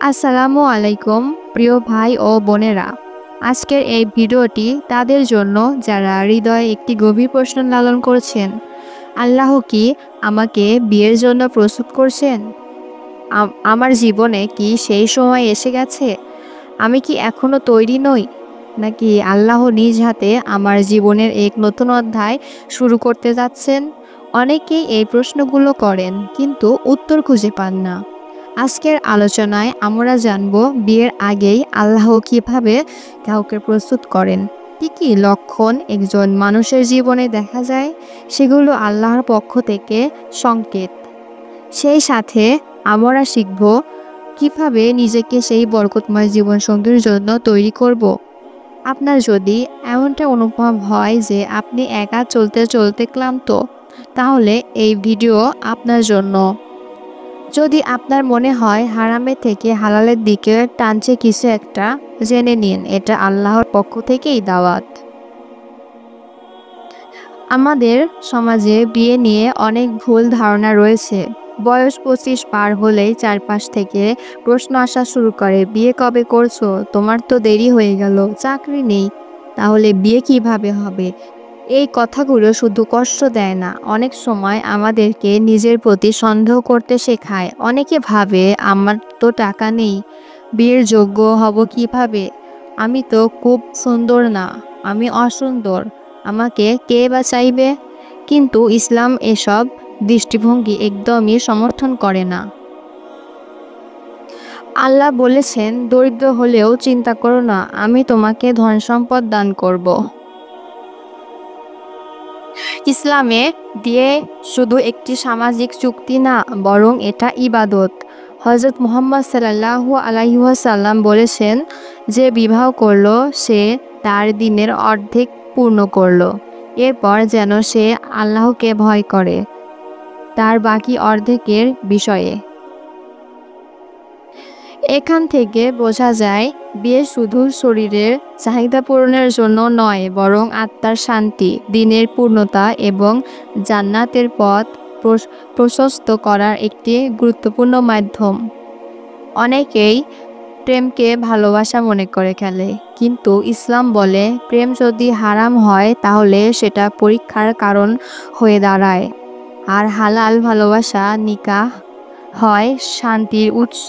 আসসালামু আলাইকুম প্রিয় ভাই ও বোনেরা। আজকের এই ভিডিওটি তাদের জন্য যারা হৃদয়ে একটি গভীর প্রশ্ন লালন করছেন, আল্লাহ কি আমাকে বিয়ের জন্য প্রস্তুত করছেন? আমার জীবনে কি সেই সময় এসে গেছে? আমি কি এখনো তৈরি নই? নাকি আল্লাহ নিজ হাতে আমার জীবনের এক নতুন অধ্যায় শুরু করতে যাচ্ছেন? অনেকেই এই প্রশ্নগুলো করেন কিন্তু উত্তর খুঁজে পান না। আজকের আলোচনায় আমরা জানব বিয়ের আগেই আল্লাহ কিভাবে কাউকে প্রস্তুত করেন, কি কি লক্ষণ একজন মানুষের জীবনে দেখা যায়, সেগুলো আল্লাহর পক্ষ থেকে সংকেত। সেই সাথে আমরা শিখব কিভাবে নিজেকে সেই বরকতময় জীবনসঙ্গীর জন্য তৈরি করব। আপনার যদি এমনটা অনুভব হয় যে আপনি একা চলতে চলতে ক্লান্ত, তাহলে এই ভিডিও আপনার জন্য। যদি আপনার মনে হয় হারামের থেকে হালালের দিকে টানছে কিছু একটা, জেনে নিন এটা আল্লাহর পক্ষ থেকেই দাওয়াত। আমাদের সমাজে বিয়ে নিয়ে অনেক ভুল ধারণা রয়েছে। বয়স 25 পার হলেই চারপাশ থেকে প্রশ্ন আসা শুরু করে, বিয়ে কবে করছো? তোমার তো দেরি হয়ে গেল, চাকরি নেই, তাহলে বিয়ে কিভাবে হবে? এই কথাগুলো শুধু কষ্ট দেয় না, অনেক সময় আমাদেরকে নিজের প্রতি সন্দেহ করতে শেখায়। অনেকে ভাবে, আমার তো টাকা নেই, বিয়ের যোগ্য হব কিভাবে? আমি তো খুব সুন্দর না, আমি অসুন্দর, আমাকে কে বা চাইবে? কিন্তু ইসলাম এসব দৃষ্টিভঙ্গি একদমই সমর্থন করে না। আল্লাহ বলেছেন, দরিদ্র হলেও চিন্তা করো না, আমি তোমাকে ধন সম্পদ দান করব। ইসলামে বিয়ে শুধু একটি সামাজিক চুক্তি না, বরং এটা ইবাদত। হযরত মুহাম্মদ সাল্লাল্লাহু আলাইহি ওয়াসাল্লাম বলেছেন, যে বিবাহ করলো সে তার দিনের অর্ধেক পূর্ণ করলো। এরপর যেন সে আল্লাহকে ভয় করে তার বাকি অর্ধেকের বিষয়ে। এখান থেকে বোঝা যায়, বিয়ে শুধু শরীরের চাহিদা পূরণের জন্য নয়, বরং আত্মার শান্তি, দিনের পূর্ণতা এবং জান্নাতের পথ প্রশস্ত করার একটি গুরুত্বপূর্ণ মাধ্যম। অনেকেই প্রেমকে ভালোবাসা মনে করে ফেলে, কিন্তু ইসলাম বলে প্রেম যদি হারাম হয় তাহলে সেটা পরীক্ষার কারণ হয়ে দাঁড়ায়। আর হালাল ভালোবাসা, নিকাহ, হয় শান্তির উৎস।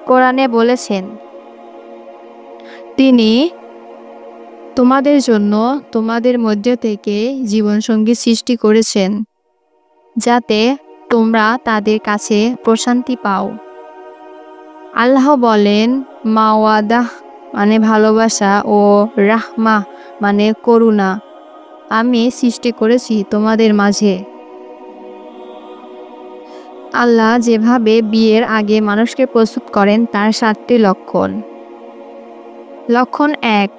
কোরআনে বলেছেন, তিনি তোমাদের জন্য তোমাদের মধ্য থেকে জীবনসঙ্গী সৃষ্টি করেছেন, যাতে তোমরা তাদের কাছে প্রশান্তি পাও। আল্লাহ বলেন, মাওয়াদাহ মানে ভালোবাসা ও রাহমাহ মানে করুণা আমি সৃষ্টি করেছি তোমাদের মাঝে। আল্লাহ যেভাবে বিয়ের আগে মানুষকে প্রস্তুত করেন তার 7টি লক্ষণ। লক্ষণ 1,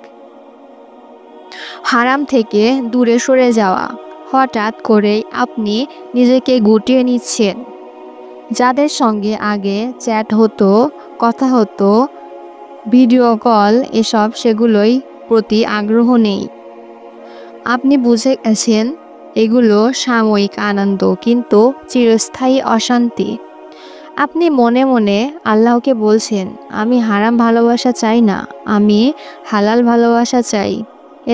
হারাম থেকে দূরে সরে যাওয়া। হঠাৎ করেই আপনি নিজেকে গুটিয়ে নিচ্ছেন। যাদের সঙ্গে আগে চ্যাট হতো, কথা হতো, ভিডিও কল, সেগুলোই প্রতি আগ্রহ নেই। আপনি বুঝে গেছেন এগুলো সাময়িক আনন্দ, কিন্তু চিরস্থায়ী অশান্তি। আপনি মনে মনে আল্লাহকে বলছেন, আমি হারাম ভালোবাসা চাই না, আমি হালাল ভালোবাসা চাই।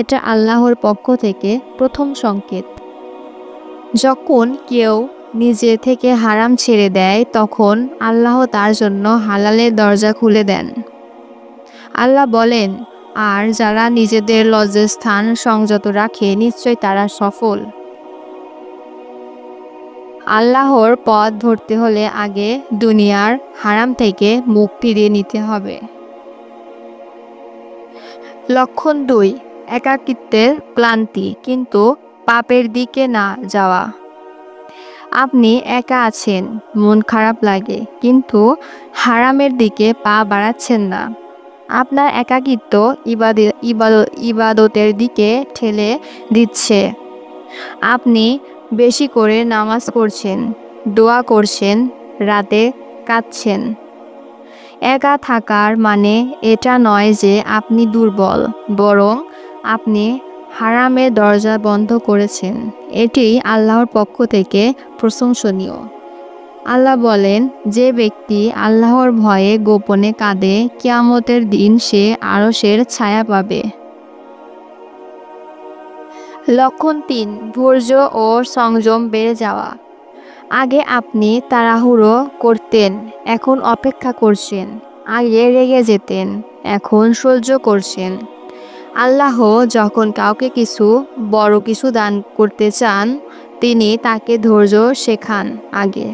এটা আল্লাহর পক্ষ থেকে প্রথম সংকেত। যখন কেউ নিজে থেকে হারাম ছেড়ে দেয়, তখন আল্লাহ তার জন্য হালালের দরজা খুলে দেন। আল্লাহ বলেন, আর যারা নিজেদের লজ্জাস্থান সংযত রাখে, নিশ্চয় তারা সফল। আল্লাহর পথ ধরতে হলে আগে দুনিয়ার হারাম থেকে মুখ ফিরিয়ে নিতে হবে। লক্ষণ 2, একাকিত্বের ক্লান্তি কিন্তু পাপের দিকে না যাওয়া। আপনি একা আছেন, মন খারাপ লাগে, কিন্তু হারামের দিকে পা বাড়াচ্ছেন না। আপনার একাকিত্ব ইবাদতের দিকে ঠেলে দিচ্ছে। আপনি বেশি করে নামাজ পড়ছেন, দোয়া করছেন, রাতে কাঁদছেন। একা থাকার মানে এটা নয় যে আপনি দুর্বল, বরং আপনি হারামের দরজা বন্ধ করেছেন। এটি আল্লাহর পক্ষ থেকে প্রশংসনীয়। আল্লাহ বলেন, যে ব্যক্তি আল্লাহর ভয়ে গোপনে কাঁদে কিয়ামতের দিন সে আরশের ছায়া পাবে। লক্ষণ ৩, ধৈর্য ও সংযম বেড়ে যাওয়া। আগে আপনি তাড়াহুড়ো করতেন, এখন অপেক্ষা করছেন। আগে রেগে যেতেন, এখন সহ্য করছেন। আল্লাহ যখন কাউকে বড় কিছু দান করতে চান, তিনি তাকে ধৈর্য শেখান আগে।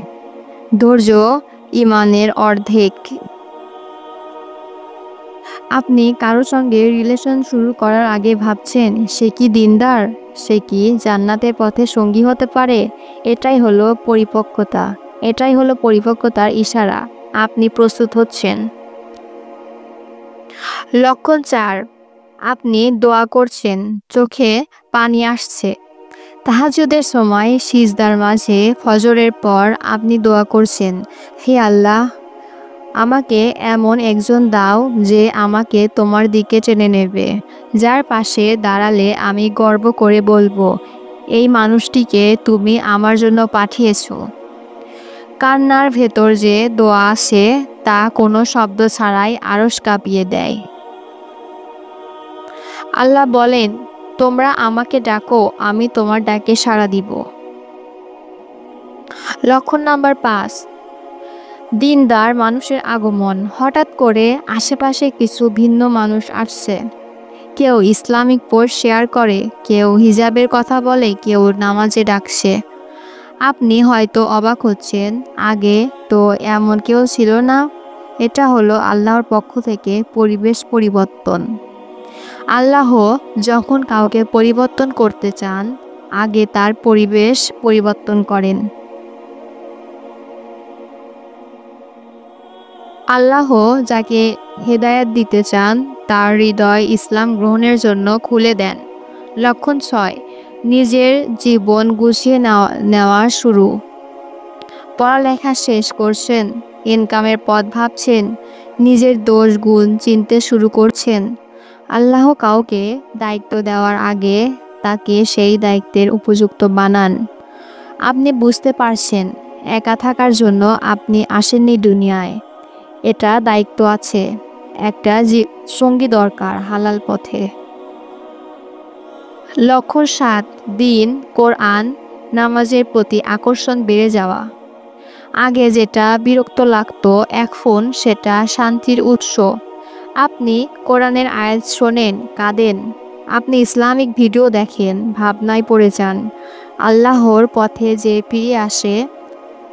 ধৈর্য ঈমানের অর্ধেক। আপনি কারো সঙ্গে রিলেশন শুরু করার আগে ভাবছেন, সে কি দিনদার, সে কি জান্নাতের পথে সঙ্গী হতে পারে? এটাই হলো পরিপক্কতার ইশারা। আপনি প্রস্তুত হচ্ছেন। লক্ষণ ৪, আপনি দোয়া করছেন, চোখে পানি আসছে। তাহাজ্জুদের সময় সিজদার মাঝে ফজরের পর আপনি দোয়া করছেন, হে আল্লাহ, আমাকে এমন একজন দাও যে আমাকে তোমার দিকে টেনে নেবে, যার পাশে দাঁড়ালে আমি গর্ব করে বলবো, এই মানুষটিকে তুমি আমার জন্য পাঠিয়েছো। কান্নার ভেতর যে দোয়া আসে তা কোনো শব্দ ছাড়াই আরশ কাঁপিয়ে দেয়। আল্লাহ বলেন, তোমরা আমাকে ডাকো, আমি তোমার ডাকে সাড়া দিব। লক্ষণ নাম্বার ৫, দিনদার মানুষের আগমন। হঠাৎ করে আশেপাশে কিছু ভিন্ন মানুষ আসছে। কেউ ইসলামিক পোস্ট শেয়ার করে, কেউ হিজাবের কথা বলে, কেউ নামাজে ডাকছে। আপনি হয়তো অবাক হচ্ছেন, আগে তো এমন কেউ ছিল না। এটা হলো আল্লাহর পক্ষ থেকে পরিবেশ পরিবর্তন। আল্লাহ যখন কাউকে পরিবর্তন করতে চান, আগে তার পরিবেশ পরিবর্তন করেন। আল্লাহ যাকে হেদায়েত দিতে চান, তার হৃদয় ইসলাম গ্রহণের জন্য খুলে দেন। লক্ষণ ৬, নিজের জীবন গুছিয়ে নেওয়া শুরু। পড়ালেখা শেষ করছেন, ইনকামের পথ ভাবছেন, নিজের দোষ গুণ চিনতে শুরু করছেন। আল্লাহ কাউকে দায়িত্ব দেওয়ার আগে তাকে সেই দায়িত্বের উপযুক্ত বানান। আপনি বুঝতে পারছেন, একা থাকার জন্য আপনি আসেননি দুনিয়ায়। এটা দায়িত্ব আছে, একটা সঙ্গী দরকার হালাল পথে। লক্ষণ ৭, দিন, কোরআন, নামাজের প্রতি আকর্ষণ বেড়ে যাওয়া। আগে যেটা বিরক্ত লাগতো, এখন সেটা শান্তির উৎস। আপনি কোরআনের আয়াত শোনেন, কাঁদেন। আপনি ইসলামিক ভিডিও দেখেন, ভাবনায় পড়ে যান। আল্লাহর পথে যে ফিরে আসে,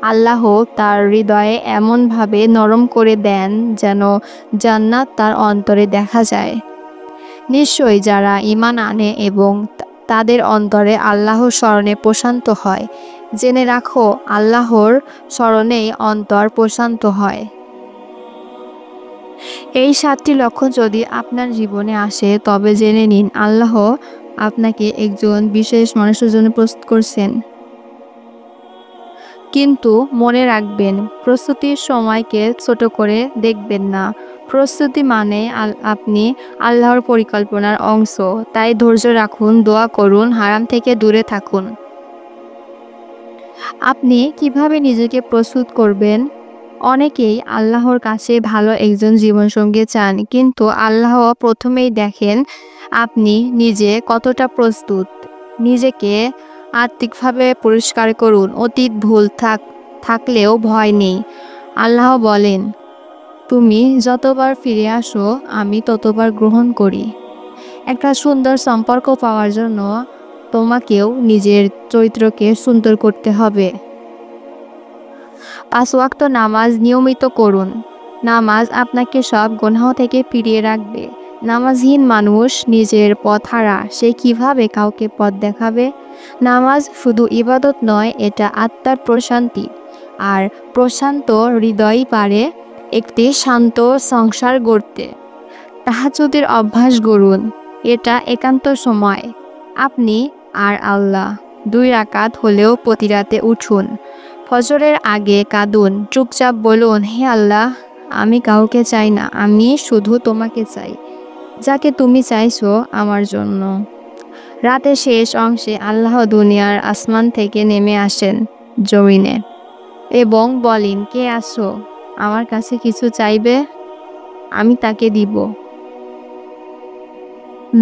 আল্লাহ তার হৃদয়ে এমনভাবে নরম করে দেন যেন জান্নাত তার অন্তরে দেখা যায়। নিশ্চয়ই যারা ঈমান আনে এবং তাদের অন্তরে আল্লাহর স্মরণে প্রশান্ত হয়, জেনে রাখো, আল্লাহর স্মরণেই অন্তর প্রশান্ত হয়। এই ৭টি লক্ষণ যদি আপনার জীবনে আসে, তবে জেনে নিন আল্লাহ আপনাকে একজন বিশেষ মানুষের জন্য প্রস্তুত করছেন। কিন্তু মনে রাখবেন, প্রস্তুতির সময়কে ছোট করে দেখবেন না। প্রস্তুতি মানে আপনি আল্লাহর পরিকল্পনার অংশ। তাই ধৈর্য রাখুন, দোয়া করুন, হারাম থেকে দূরে থাকুন। আপনি কিভাবে নিজেকে প্রস্তুত করবেন? অনেকেই আল্লাহর কাছে ভালো একজন জীবনসঙ্গী চান, কিন্তু আল্লাহ প্রথমেই দেখেন আপনি নিজে কতটা প্রস্তুত। নিজেকে আত্মিকভাবে পরিষ্কার করুন। অতীত ভুল থাকলেও ভয় নেই। আল্লাহ বলেন, তুমি যতবার ফিরে আসো আমি ততবার গ্রহণ করি। একটা সুন্দর সম্পর্ক পাওয়ার জন্য তোমাকেও নিজের চরিত্রকে সুন্দর করতে হবে। ৫ ওয়াক্ত নামাজ নিয়মিত করুন। নামাজ আপনাকে সব গুনাহ থেকে ফিরিয়ে রাখবে। নামাজহীন মানুষ নিজের পথ হারা, সে কিভাবে কাউকে পথ দেখাবে? নামাজ শুধু ইবাদত নয়, এটা আত্মার প্রশান্তি। আর প্রশান্ত হৃদয়ই পারে একটি শান্ত সংসার গড়তে। তাহাজ্জুদের অভ্যাস গড়ুন। এটা একান্ত সময়, আপনি আর আল্লাহ। ২ রাকাত হলেও প্রতি রাতে উঠুন। ফজরের আগে কাঁদুন, চুপচাপ বলুন, হে আল্লাহ, আমি কাউকে চাই না, আমি শুধু তোমাকে চাই, যাকে তুমি চাইছো আমার জন্য। রাতের শেষ অংশে আল্লাহ দুনিয়ার আসমান থেকে নেমে আসেন জমিনে। এবং বলেন, কে আসো, আমার কাছে কিছু চাইবে, আমি তাকে দিব।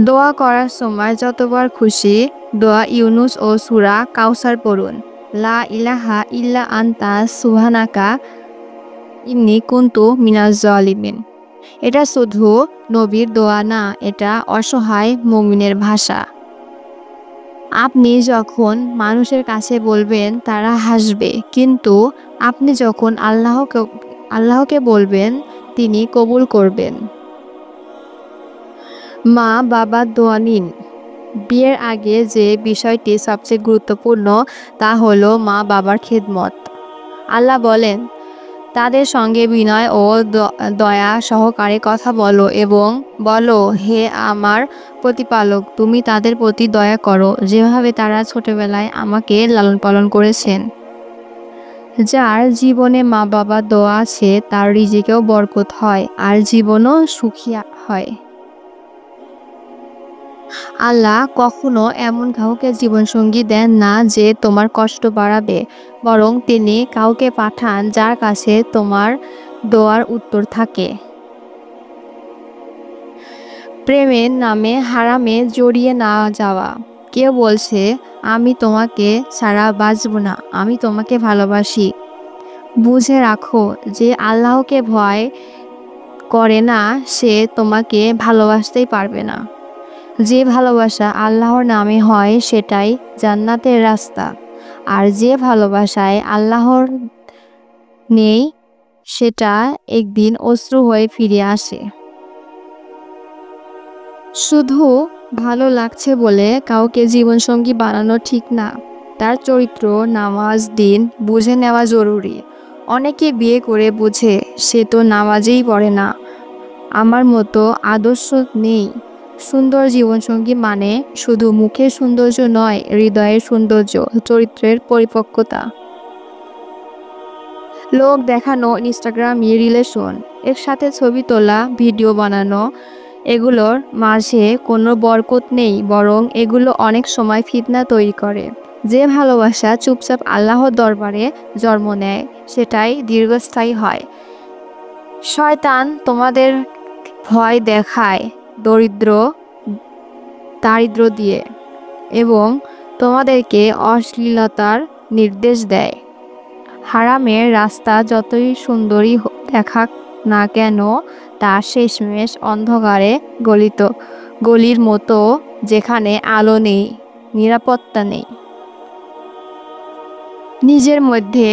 দোয়া করার সময় যতবার খুশি দোয়া ইউনুস ও সূরা কাউসার পড়ুন। লা ইলাহা ইল্লা আনতা সুবহানাকা ইন্নী কুনতু মিনাজ জালিমিন। এটা শুধু নবীর দোয়া না, এটা অসহায় মুমিনের ভাষা। আপনি যখন মানুষের কাছে বলবেন তারা হাসবে, কিন্তু আপনি যখন আল্লাহকে বলবেন তিনি কবুল করবেন। মা বাবার দোয়া নিন। বিয়ের আগে যে বিষয়টি সবচেয়ে গুরুত্বপূর্ণ তা হলো মা বাবার খেদমত। আল্লাহ বলেন, তাদের সঙ্গে বিনয় ও দয়া সহকারে কথা বলো এবং বলো, হে আমার প্রতিপালক, তুমি তাদের প্রতি দয়া করো যেভাবে তারা ছোটবেলায় আমাকে লালন পালন করেছেন। যার জীবনে মা বাবার দোয়া আছে তার রিজিকেও বরকত হয় আর জীবনও সুখী হয়। আল্লাহ কখনো এমন কাউকে জীবনসঙ্গী দেন না যে তোমার কষ্ট বাড়াবে, বরং তিনি কাউকে পাঠান যার কাছে তোমার দোয়ার উত্তর থাকে। প্রেমের নামে হারামে জড়িয়ে না যাওয়া। কেউ বলছে, আমি তোমাকে ছাড়া বাঁচব না, আমি তোমাকে ভালোবাসি। বুঝে রাখো, যে আল্লাহকে ভয় করে না সে তোমাকে ভালোবাসতেই পারবে না। যে ভালোবাসা আল্লাহর নামে হয় সেটাই জান্নাতের রাস্তা, আর যে ভালোবাসায় আল্লাহর নেই সেটা একদিন অশ্রু হয়ে ফিরে আসে। শুধু ভালো লাগছে বলে কাউকে জীবনসঙ্গী বানানো ঠিক না। তার চরিত্র, নামাজ, দিন বুঝে নেওয়া জরুরি। অনেকে বিয়ে করে বুঝে সে তো নামাজেই পড়ে না, আমার মতো আদর্শ নেই। সুন্দর জীবনসঙ্গী মানে শুধু মুখের সৌন্দর্য নয়, হৃদয়ের সৌন্দর্য, চরিত্রের পরিপক্কতা। লোক দেখানো ইনস্টাগ্রামে রিলেশন, এর সাথে ছবি তোলা, ভিডিও বানানো, এগুলোর মাঝে কোনো বরকত নেই, বরং এগুলো অনেক সময় ফিতনা তৈরি করে। যে ভালোবাসা চুপচাপ আল্লাহর দরবারে জন্ম নেয় সেটাই দীর্ঘস্থায়ী হয়। শয়তান তোমাদের ভয় দেখায় দারিদ্র দিয়ে এবং তোমাদেরকে অশ্লীলতার নির্দেশ দেয়। হারামের রাস্তা যতই সুন্দরী দেখাক না কেন, তা শেষমেশ অন্ধকারে গলির মতো, যেখানে আলো নেই, নিরাপত্তা নেই। নিজের মধ্যে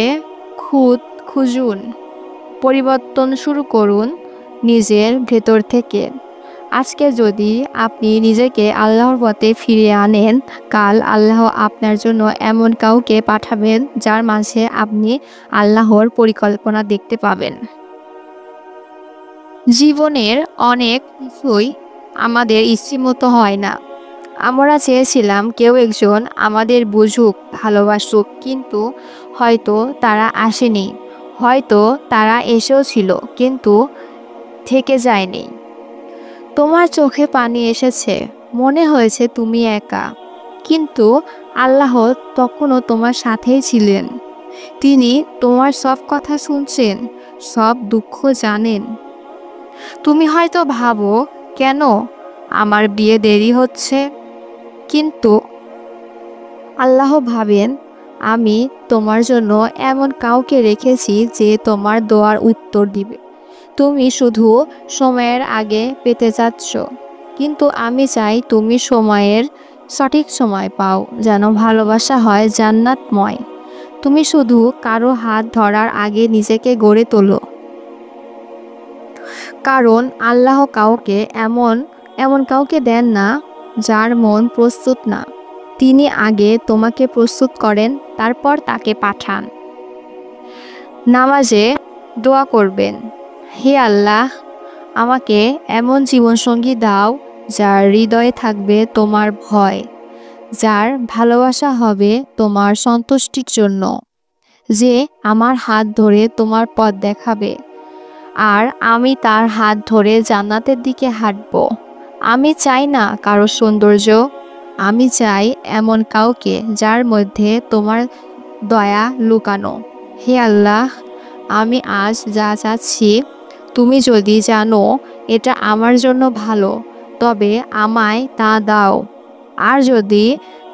খুঁজুন, পরিবর্তন শুরু করুন নিজের ভেতর থেকে। আজকে যদি আপনি নিজেকে আল্লাহর পথে ফিরিয়ে আনেন, কাল আল্লাহ আপনার জন্য এমন কাউকে পাঠাবেন যার মাঝে আপনি আল্লাহর পরিকল্পনা দেখতে পাবেন। জীবনের অনেক কিছুই আমাদের ইচ্ছেমতো হয় না। আমরা চেয়েছিলাম কেউ একজন আমাদের বুঝুক, ভালোবাসুক, কিন্তু হয়তো তারা আসেনি, হয়তো তারা এসেও ছিল কিন্তু থেকে যায়নি। তোমার চোখে পানি এসেছে, মনে হয়েছে তুমি একা, কিন্তু আল্লাহ তখনও তোমার সাথেই ছিলেন। তিনি তোমার সব কথা শুনছেন, সব দুঃখ জানেন। তুমি হয়তো ভাবো, কেন আমার বিয়ে দেরি হচ্ছে, কিন্তু আল্লাহ ভাবেন, আমি তোমার জন্য এমন কাউকে রেখেছি যে তোমার দোয়ার উত্তর দিবে। তুমি শুধু সময়ের আগে পেতে যাচ্ছ, কিন্তু আমি চাই তুমি সঠিক সময় পাও, যেন ভালোবাসা হয় জান্নাতময়। তুমি শুধু কারো হাত ধরার আগে নিজেকে গড়ে তোলো, কারণ আল্লাহ এমন কাউকে দেন না যার মন প্রস্তুত না। তিনি আগে তোমাকে প্রস্তুত করেন, তারপর তাকে পাঠান। নামাজে দোয়া করবেন, হে আল্লাহ, আমাকে এমন জীবনসঙ্গী দাও যার হৃদয়ে থাকবে তোমার ভয়, যার ভালোবাসা হবে তোমার সন্তুষ্টির জন্য, যে আমার হাত ধরে তোমার পথ দেখাবে আর আমি তার হাত ধরে জান্নাতের দিকে হাঁটব। আমি চাই না কারো সৌন্দর্য, আমি চাই এমন কাউকে যার মধ্যে তোমার দয়া লুকানো। হে আল্লাহ, আমি আজ যা চাচ্ছি তুমি যদি জানো এটা আমার জন্য ভালো, তবে আমায় তা দাও। আর যদি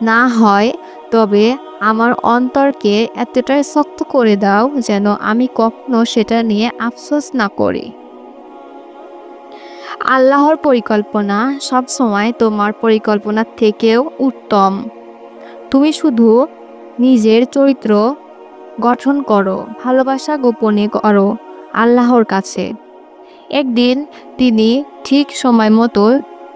না হয়, তবে আমার অন্তরকে এতটাই শক্ত করে দাও যেন আমি কখনো সেটা নিয়ে আফসোস না করি। আল্লাহর পরিকল্পনা সবসময় তোমার পরিকল্পনার থেকেও উত্তম। তুমি শুধু নিজের চরিত্র গঠন করো, ভালোবাসা গোপনে করো আল্লাহর কাছে। একদিন তিনি ঠিক সময় মতো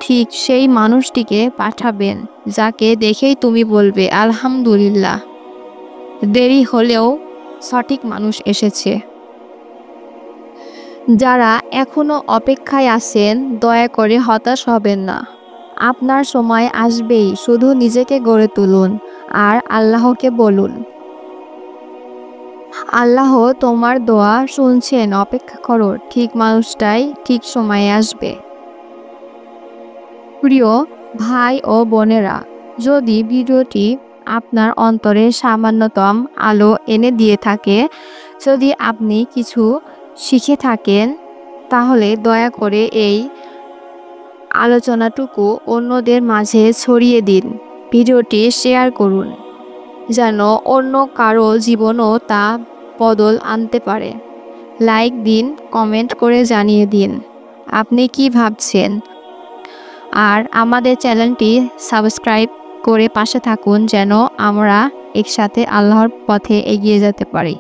ঠিক সেই মানুষটিকে পাঠাবেন, যাকে দেখেই তুমি বলবে আলহামদুলিল্লাহ, দেরি হলেও সঠিক মানুষ এসেছে। যারা এখনো অপেক্ষায় আছেন, দয়া করে হতাশ হবেন না। আপনার সময় আসবেই, শুধু নিজেকে গড়ে তুলুন আর আল্লাহকে বলুন, আল্লাহ তোমার দোয়া শুনছেন, অপেক্ষা করো, ঠিক মানুষটাই ঠিক সময়ে আসবে। প্রিয় ভাই ও বোনেরা, যদি ভিডিওটি আপনার অন্তরে সামান্যতম আলো এনে দিয়ে থাকে, যদি আপনি কিছু শিখে থাকেন, তাহলে দয়া করে এই আলোচনাটুকু অন্যদের মাঝে ছড়িয়ে দিন। ভিডিওটি শেয়ার করুন যেন অন্য কারো জীবনও তা বদল আনতে পারে। লাইক দিন, কমেন্ট করে জানিয়ে দিন আপনি কি ভাবছেন। আর আমাদের চ্যানেলটি সাবস্ক্রাইব করে পাশে থাকুন যেন আমরা একসাথে আল্লাহর পথে এগিয়ে যেতে পারি।